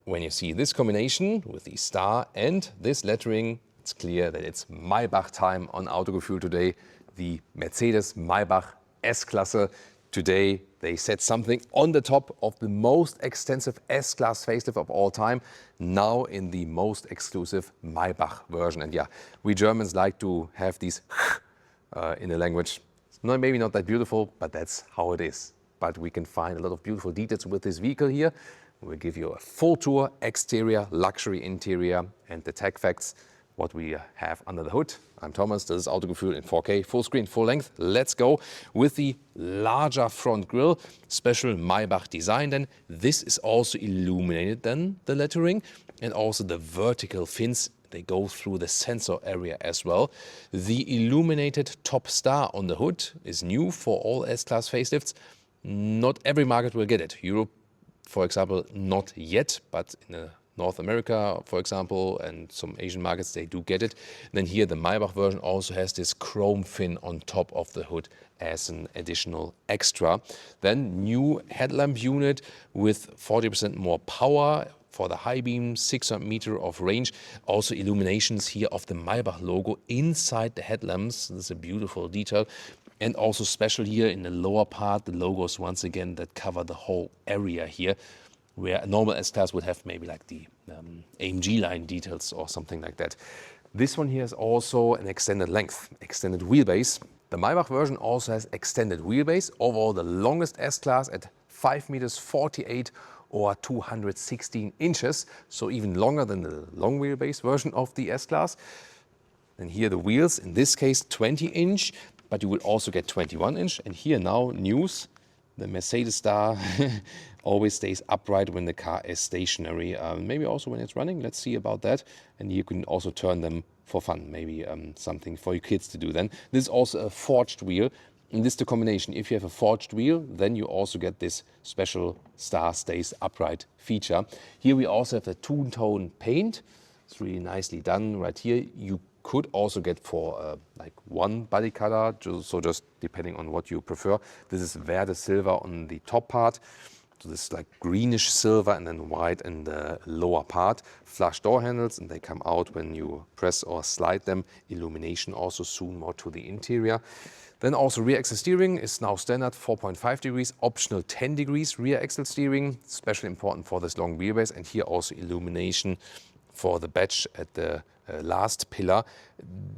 when you see this combination with the star and this lettering, it's clear that it's Maybach time on Autogefühl today. The Mercedes Maybach S-Klasse. Today they set something on the top of the most extensive S-Class facelift of all time, now in the most exclusive Maybach version. And yeah, we Germans like to have these in the language. Maybe not that beautiful, but that's how it is. But we can find a lot of beautiful details with this vehicle here. We'll give you a full tour, exterior, luxury interior, and the tech facts, what we have under the hood. I'm Thomas, this is Autogefühl in 4K, full screen, full length. Let's go with the larger front grille, special Maybach design then. This is also illuminated then, the lettering, and also the vertical fins, they go through the sensor area as well. The illuminated top star on the hood is new for all S-Class facelifts. Not every market will get it. Europe, for example, not yet, but in North America, for example, and some Asian markets, they do get it. Then here the Maybach version also has this chrome fin on top of the hood as an additional extra. Then new headlamp unit with 40% more power for the high beam, 600 meter of range. Also illuminations here of the Maybach logo inside the headlamps. This is a beautiful detail. And also special here in the lower part, the logos once again that cover the whole area here, where a normal S-Class would have maybe like the AMG line details or something like that. This one here is also an extended length, extended wheelbase. The Maybach version also has extended wheelbase, overall the longest S-Class at 5 meters 48 or 216 inches, so even longer than the long wheelbase version of the S-Class. And here the wheels, in this case 20-inch, but you will also get 21-inch. And here now news, the Mercedes star always stays upright when the car is stationary, maybe also when it's running. Let's see about that. And you can also turn them for fun, maybe something for your kids to do then. This is also a forged wheel. And this is the combination. If you have a forged wheel, then you also get this special star stays upright feature. Here we also have the two-tone paint. It's really nicely done right here. You could also get for like one body color, so just depending on what you prefer. This is Verde Silver on the top part. So this is like greenish silver and then white in the lower part. Flush door handles, and they come out when you press or slide them. Illumination also soon more to the interior. Then also rear axle steering is now standard 4.5 degrees, optional 10 degrees rear axle steering, especially important for this long wheelbase. And here also illumination for the badge at the last pillar.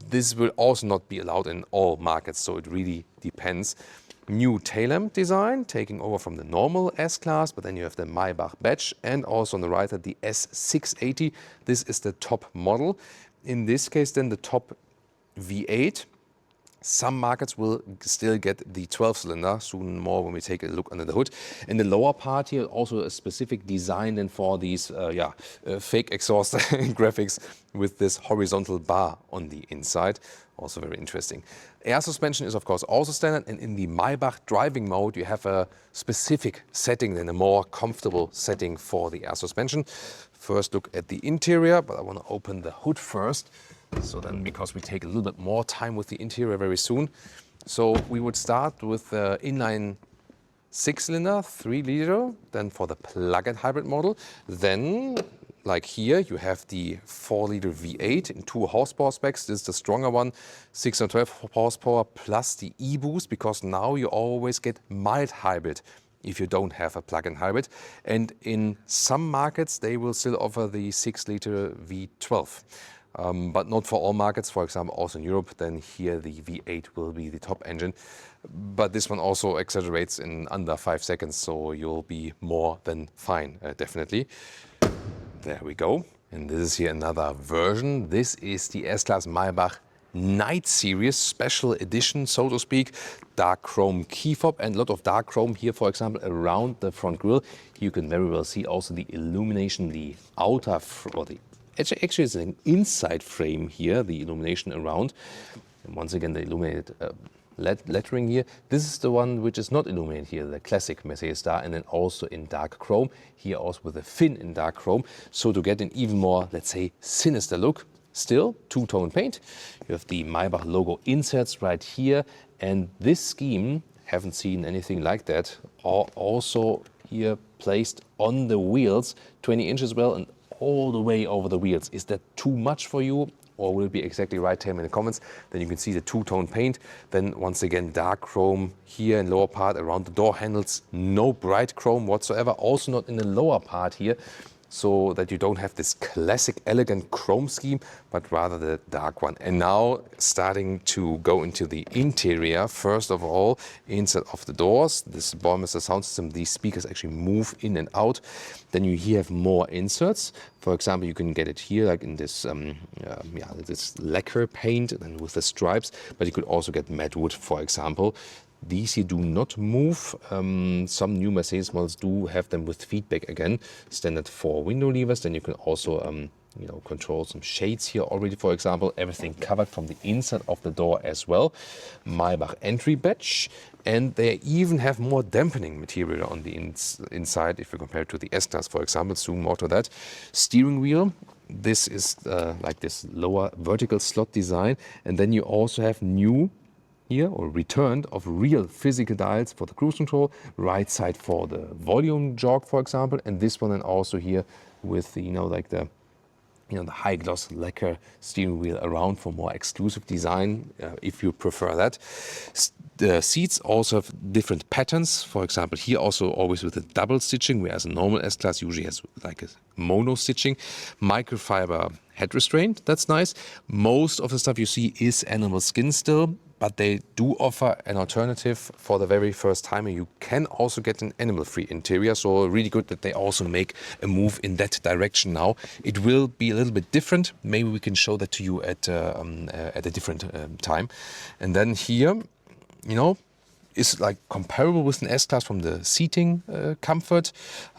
This will also not be allowed in all markets, so it really depends. New tail lamp design, taking over from the normal S-Class, but then you have the Maybach badge, and also on the right the S680. This is the top model. In this case then the top V8. Some markets will still get the 12-cylinder, soon more when we take a look under the hood. In the lower part here, also a specific design then for these fake exhaust graphics with this horizontal bar on the inside. Also very interesting. Air suspension is of course also standard, and in the Maybach driving mode you have a specific setting, then a more comfortable setting for the air suspension. First look at the interior, but I want to open the hood first. So then, because we take a little bit more time with the interior very soon. So we would start with the inline 6-cylinder, 3-liter, then for the plug-in hybrid model. Then, like here, you have the 4-liter V8 in 2 horsepower specs. This is the stronger one, 612 horsepower plus the e-boost, because now you always get mild hybrid if you don't have a plug-in hybrid. And in some markets, they will still offer the 6-liter V12. But not for all markets, for example, also in Europe, then here the V8 will be the top engine. But this one also accelerates in under 5 seconds, so you'll be more than fine, definitely. There we go. And this is here another version. This is the S-Class Maybach Night Series Special Edition, so to speak. Dark chrome key fob and a lot of dark chrome here, for example, around the front grille. You can very well see also the illumination, the outer, or the actually it's an inside frame here, the illumination around. And once again, the illuminated lettering here. This is the one which is not illuminated here, the classic Mercedes star, and then also in dark chrome. Here also with a fin in dark chrome. So to get an even more, let's say, sinister look, still two-tone paint. You have the Maybach logo inserts right here. And this scheme, haven't seen anything like that. Also here placed on the wheels, 20 inches well, and all the way over the wheels. Is that too much for you? Or will it be exactly right? Tell me in the comments. Then you can see the two-tone paint. Then once again, dark chrome here in lower part around the door handles. No bright chrome whatsoever. Also not in the lower part here, so that you don't have this classic elegant chrome scheme, but rather the dark one. And now starting to go into the interior. First of all, inside of the doors, this Bourmeister sound system, these speakers actually move in and out. Then you here have more inserts. For example, you can get it here, like in this, this lacquer paint and with the stripes, but you could also get matte wood, for example. These here do not move. Some new Mercedes models do have them with feedback again. Standard 4 window levers. Then you can also control some shades here already, for example. Everything covered from the inside of the door as well. Maybach entry badge. And they even have more dampening material on the inside if you compare it to the S-Class, for example. Soon more to that. Steering wheel. This is like this lower vertical slot design. And then you also have new here, or returned, of real physical dials for the cruise control, right side for the volume jog, for example, and this one, and also here with the, the high gloss lacquer steering wheel around for more exclusive design, if you prefer that. The seats also have different patterns. For example, here also always with a double stitching, whereas a normal S-Class usually has like a mono stitching. Microfiber head restraint, that's nice. Most of the stuff you see is animal skin still, but they do offer an alternative for the very first time. You can also get an animal-free interior, so really good that they also make a move in that direction now. It will be a little bit different. Maybe we can show that to you at a different time. And then here, is like comparable with an S-Class from the seating comfort.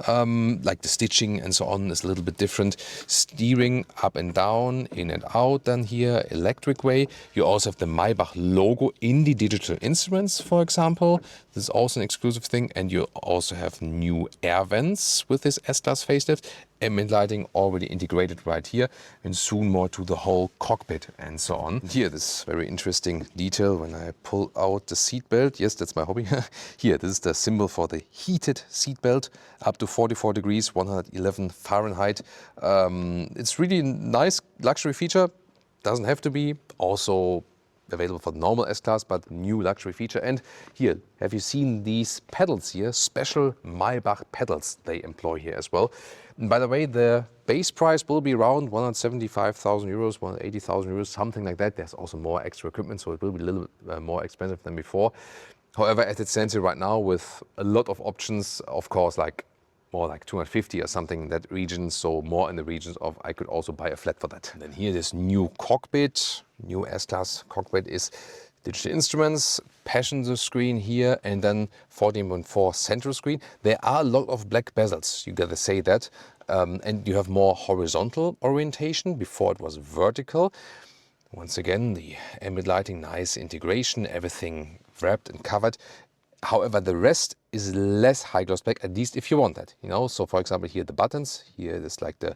Like the stitching and so on is a little bit different. Steering up and down, in and out, then here, electric way. You also have the Maybach logo in the digital instruments, for example. This is also an exclusive thing. And you also have new air vents with this S-Class facelift. Ambient lighting already integrated right here, and soon more to the whole cockpit and so on. Here, this very interesting detail when I pull out the seat belt. Yes, that's my hobby. Here, this is the symbol for the heated seat belt, up to 44 degrees, 111 Fahrenheit. It's really a nice luxury feature. Doesn't have to be. Also available for the normal S-Class, but new luxury feature. And here, have you seen these pedals here? Special Maybach pedals they employ here as well. And by the way, the base price will be around 175,000 euros, 180,000 euros, something like that. There's also more extra equipment, so it will be a little more expensive than before. However, as it stands here right now, with a lot of options, of course, like more like 250 or something in that region, so more in the regions of I could also buy a flat for that. And then here, this new cockpit, new S-Class cockpit is digital instruments, passenger screen here, and then 14.4 central screen. There are a lot of black bezels, you gotta say that. And you have more horizontal orientation. Before it was vertical. Once again, the ambient lighting, nice integration, everything wrapped and covered. However, the rest is less high gloss black, at least if you want that, So for example, here the buttons, here is like the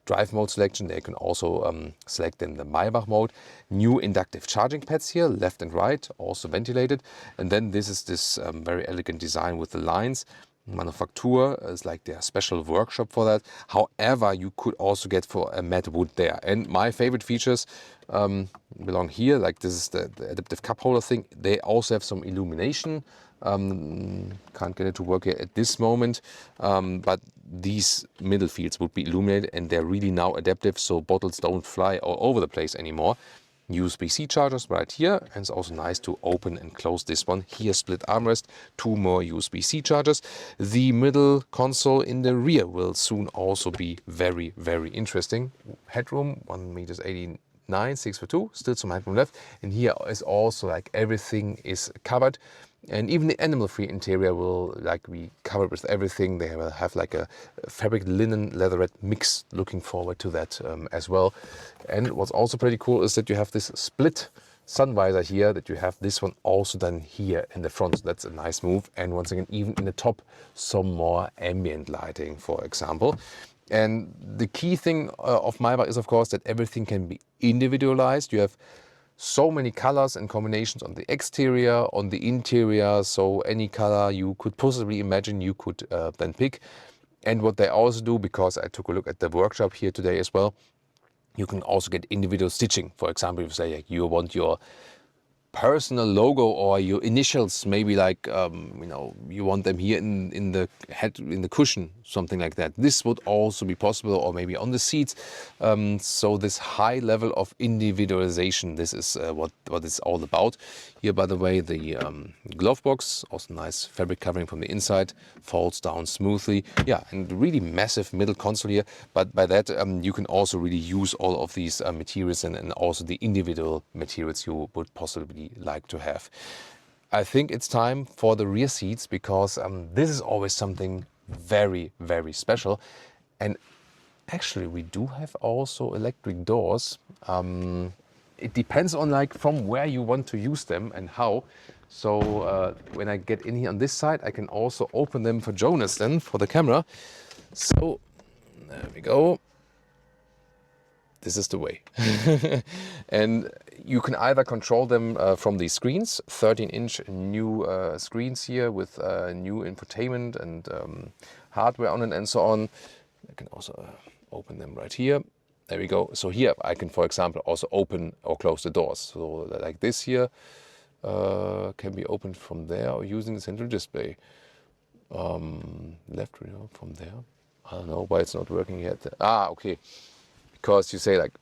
drive mode selection. They can also select in the Maybach mode. New inductive charging pads here, left and right, also ventilated. And then this is this very elegant design with the lines. Manufacture is like their special workshop for that. However, you could also get for a matte wood there. And my favorite features belong here, like this is the adaptive cup holder thing. They also have some illumination. Can't get it to work here at this moment, but these middle fields would be illuminated, and they're really now adaptive, so bottles don't fly all over the place anymore. USB-C chargers right here, and it's also nice to open and close this one. Here, split armrest, 2 more USB-C chargers. The middle console in the rear will soon also be very, very interesting. Headroom, 1.89 meters, 6 for 2, still some headroom left. And here is also like everything is covered. And even the animal-free interior will be covered with everything. They will have like a fabric linen leatherette mix. Looking forward to that as well. And what's also pretty cool is that you have this split sun visor here, that you have this one also done here in the front. So that's a nice move. And once again, even in the top, some more ambient lighting, for example. And the key thing of Maybach is, of course, that everything can be individualized. You have so many colors and combinations on the exterior, on the interior, so any color you could possibly imagine you could then pick. And what they also do, because I took a look at the workshop here today as well, you can also get individual stitching. For example, if you say you want your personal logo or your initials, maybe like you want them here in the head, in the cushion, something like that. This would also be possible, or maybe on the seats. So this high level of individualization, this is what it's all about. Here, by the way, the glove box, also nice fabric covering from the inside, folds down smoothly. Yeah, and really massive middle console here. But by that, you can also really use all of these materials and also the individual materials you would possibly like to have. I think it's time for the rear seats, because this is always something very, very special. And actually, we do have also electric doors. It depends on like from where you want to use them and how. So when I get in here on this side, I can also open them for Jonas then, for the camera. So there we go. This is the way. And you can either control them from these screens, 13-inch new screens here with new infotainment and hardware on it and so on. I can also open them right here. There we go. So here I can, for example, also open or close the doors. So like this here can be opened from there or using the central display. Left from there. I don't know why it's not working yet. Ah, okay. Because you say like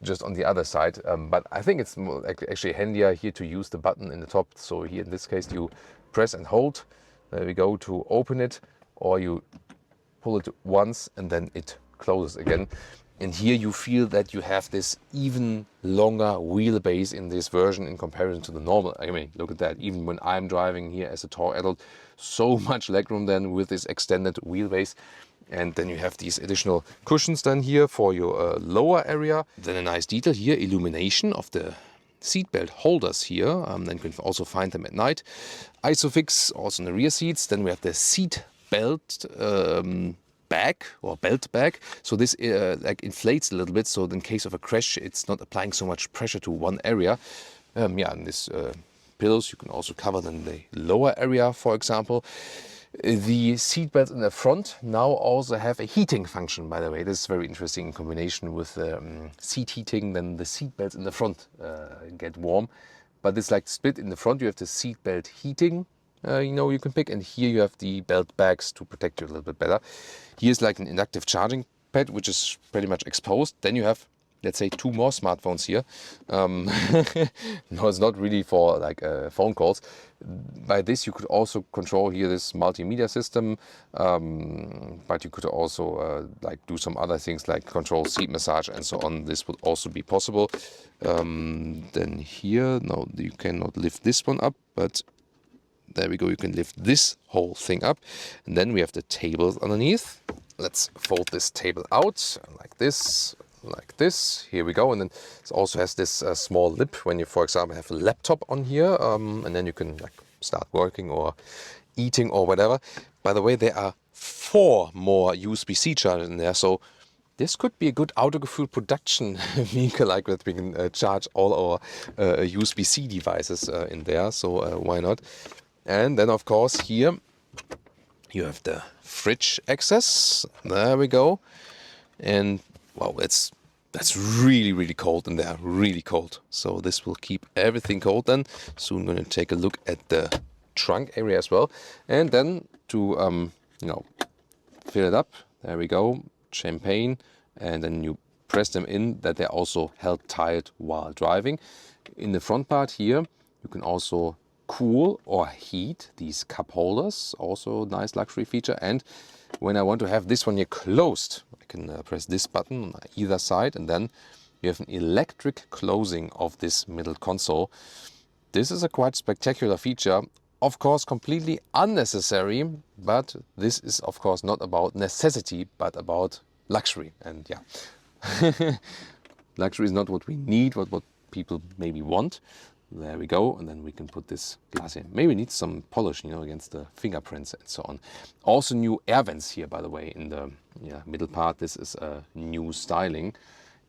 just on the other side, but I think it's more actually handier here to use the button in the top. So here in this case you press and hold, there we go, to open it, or you pull it once and then it closes again. And here you feel that you have this even longer wheelbase in this version in comparison to the normal. I mean, look at that, even when I'm driving here as a tall adult, so much legroom then with this extended wheelbase. And then you have these additional cushions then here for your lower area. Then a nice detail here, illumination of the seatbelt holders here. Then you can also find them at night. Isofix also in the rear seats. Then we have the seat belt bag or belt bag. So this like inflates a little bit. So in case of a crash, it's not applying so much pressure to one area. Yeah, and this pillows, you can also cover then the lower area, for example. The seat belts in the front now also have a heating function, by the way. This is very interesting in combination with seat heating. Then the seat belts in the front get warm. But it's like split in the front. You have the seat belt heating, you can pick. And here you have the belt bags to protect you a little bit better. Here's like an inductive charging pad, which is pretty much exposed. Then you have, let's say, 2 more smartphones here. No, it's not really for like phone calls. By this you could also control here this multimedia system, but you could also like do some other things like control seat massage and so on. This would also be possible. Then here, no, you cannot lift this one up, but there we go, you can lift this whole thing up. And then we have the tables underneath. Let's fold this table out like this. Like this, here we go. And then it also has this small lip when you, for example, have a laptop on here, and then you can like start working or eating or whatever. By the way, there are 4 more USB-C chargers in there, so this could be a good Autogefühl production vehicle, like that we can charge all our USB-C devices in there, so why not? And then of course here you have the fridge access. There we go. And wow, that's really, really cold in there, really cold. So this will keep everything cold then. Soon going to take a look at the trunk area as well. And then to, fill it up, there we go, champagne. And then you press them in, that they're also held tight while driving. In the front part here, you can also cool or heat these cup holders, also a nice luxury feature. And when I want to have this one here closed, I can press this button on either side, and then you have an electric closing of this middle console. This is a quite spectacular feature, of course completely unnecessary, but this is of course not about necessity, but about luxury. And yeah, luxury is not what we need, what people maybe want. There we go, and then we can put this glass in. Maybe it needs some polish, against the fingerprints and so on. Also new air vents here, by the way, in the middle part. This is a new styling.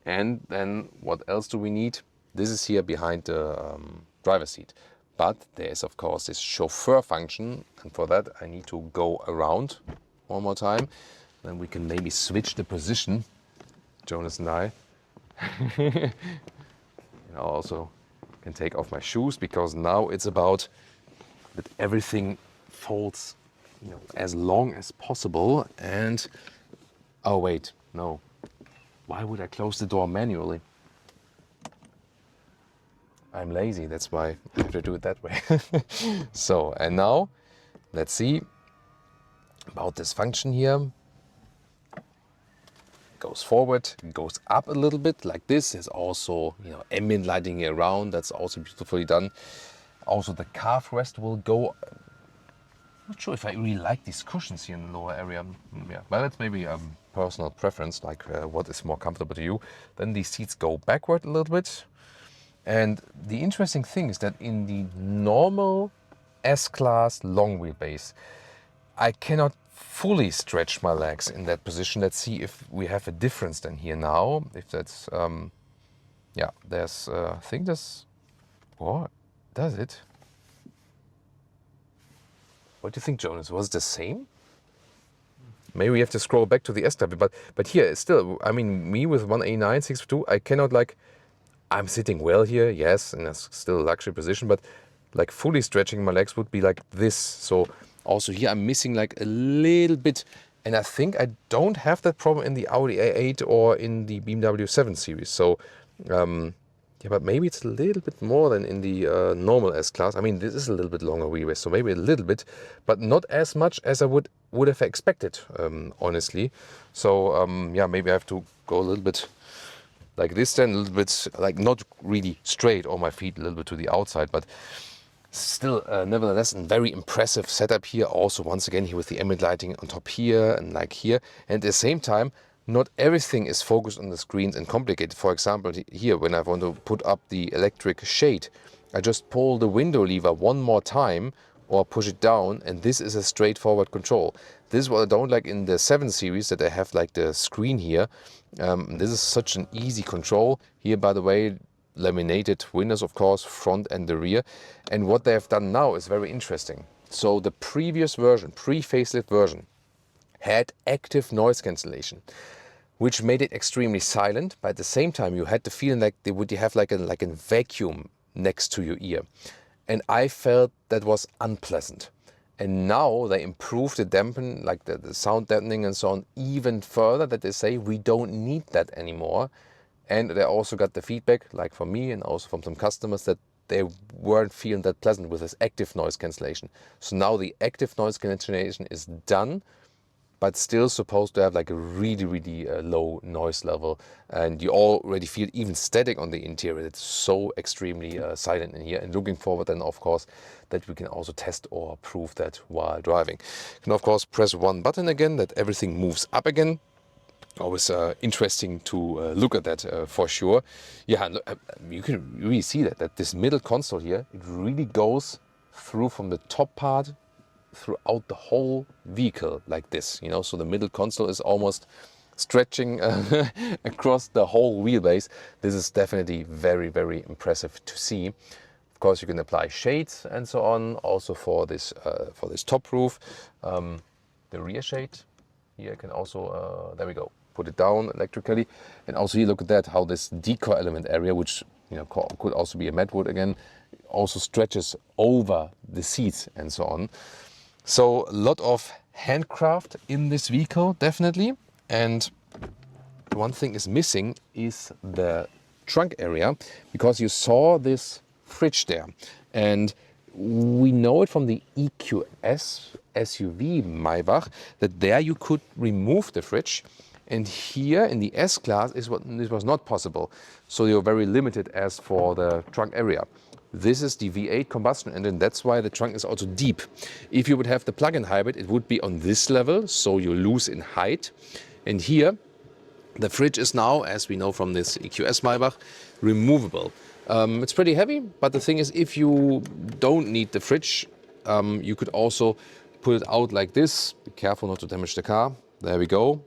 And then what else do we need? This is here behind the driver's seat. But there is, of course, this chauffeur function. And for that, I need to go around one more time. Then we can maybe switch the position, Jonas and I. I also can take off my shoes, because now it's about that everything folds, as long as possible. And oh wait, no. Why would I close the door manually? I'm lazy, that's why I have to do it that way. So, and now let's see about this function here. Goes forward, goes up a little bit like this. There's also, ambient lighting here around. That's also beautifully done. Also, the calf rest will go. Not sure if I really like these cushions here in the lower area. Yeah, but that's maybe a personal preference, like what is more comfortable to you. Then these seats go backward a little bit. And the interesting thing is that in the normal S-Class long wheelbase, I cannot fully stretch my legs in that position. Let's see if we have a difference then here now. If that's, yeah, there's, I think this, what, does it? What do you think, Jonas? Was it the same? Maybe we have to scroll back to the S-Type, but here it's still, I mean, me with 189, 6'2", I cannot like, I'm sitting well here, yes, and that's still a luxury position, but like fully stretching my legs would be like this. So also here I'm missing like a little bit, and I think I don't have that problem in the Audi A8 or in the BMW 7 Series. So yeah, but maybe it's a little bit more than in the normal S-Class. I mean, this is a little bit longer wheelbase, so maybe a little bit, but not as much as I would have expected, honestly. So yeah, maybe I have to go a little bit like this then, a little bit like not really straight, or my feet a little bit to the outside, but still nevertheless a very impressive setup here. Also once again here with the ambient lighting on top here and like here, and at the same time not everything is focused on the screens and complicated. For example, here when I want to put up the electric shade, I just pull the window lever one more time or push it down, and this is a straightforward control. This is what I don't like in the 7 Series, that I have like the screen here. This is such an easy control. Here, by the way, laminated windows, of course, front and the rear. And what they have done now is very interesting. So the previous version, pre-facelift version, had active noise cancellation, which made it extremely silent, but at the same time you had the feeling like you have like a vacuum next to your ear. And I felt that was unpleasant. And now they improved the dampen, like the sound dampening and so on, even further, that they say we don't need that anymore. And they also got the feedback, like from me and also from some customers, that they weren't feeling that pleasant with this active noise cancellation. So now the active noise cancellation is done, but still supposed to have like a really, really low noise level. And you already feel even static on the interior. It's so extremely silent in here. And looking forward then, of course, that we can also test or prove that while driving. You can, of course, press one button again, that everything moves up again. Always interesting to look at that for sure. Yeah, you can really see that this middle console here, it really goes through from the top part throughout the whole vehicle like this, so the middle console is almost stretching across the whole wheelbase. This is definitely very, very impressive to see. Of course, you can apply shades and so on, also for this top roof. The rear shade here can also, there we go, put it down electrically. And also here, look at that, how this decor element area, which could also be a matte wood again, also stretches over the seats and so on. So a lot of handcraft in this vehicle, definitely. And the one thing is missing is the trunk area, because you saw this fridge there. And we know it from the EQS SUV Maybach, that there you could remove the fridge. And here in the S-Class this was not possible. So you're very limited as for the trunk area. This is the V8 combustion engine, that's why the trunk is also deep. If you would have the plug-in hybrid, it would be on this level, so you lose in height. And here, the fridge is now, as we know from this EQS Maybach, removable. It's pretty heavy, but the thing is, if you don't need the fridge, you could also put it out like this. Be careful not to damage the car. There we go.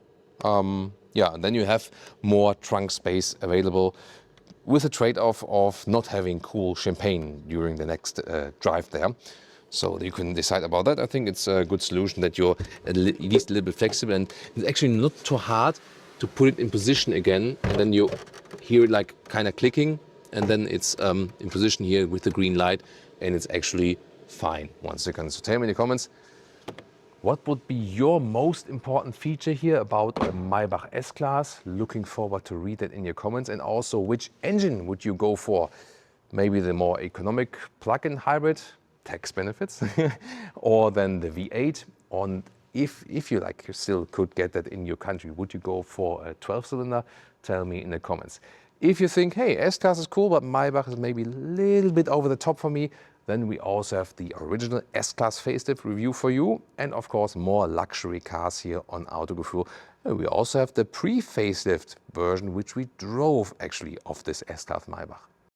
Yeah, and then you have more trunk space available. with a trade-off of not having cool champagne during the next drive there. So you can decide about that. I think it's a good solution that you're at least a little bit flexible, and it's actually not too hard to put it in position again, and then you hear it like kind of clicking, and then it's in position here with the green light, and it's actually fine. 1 second. So tell me in the comments, what would be your most important feature here about the Maybach S-Class? Looking forward to read that in your comments. And also, which engine would you go for? Maybe the more economic plug-in hybrid, tax benefits, or then the V8? And if you like, you still could get that in your country, would you go for a 12-cylinder? Tell me in the comments. If you think, hey, S-Class is cool, but Maybach is maybe a little bit over the top for me, then we also have the original S-Class facelift review for you, and of course more luxury cars here on Autogefühl. And we also have the pre-facelift version, which we drove actually of this S-Class Maybach.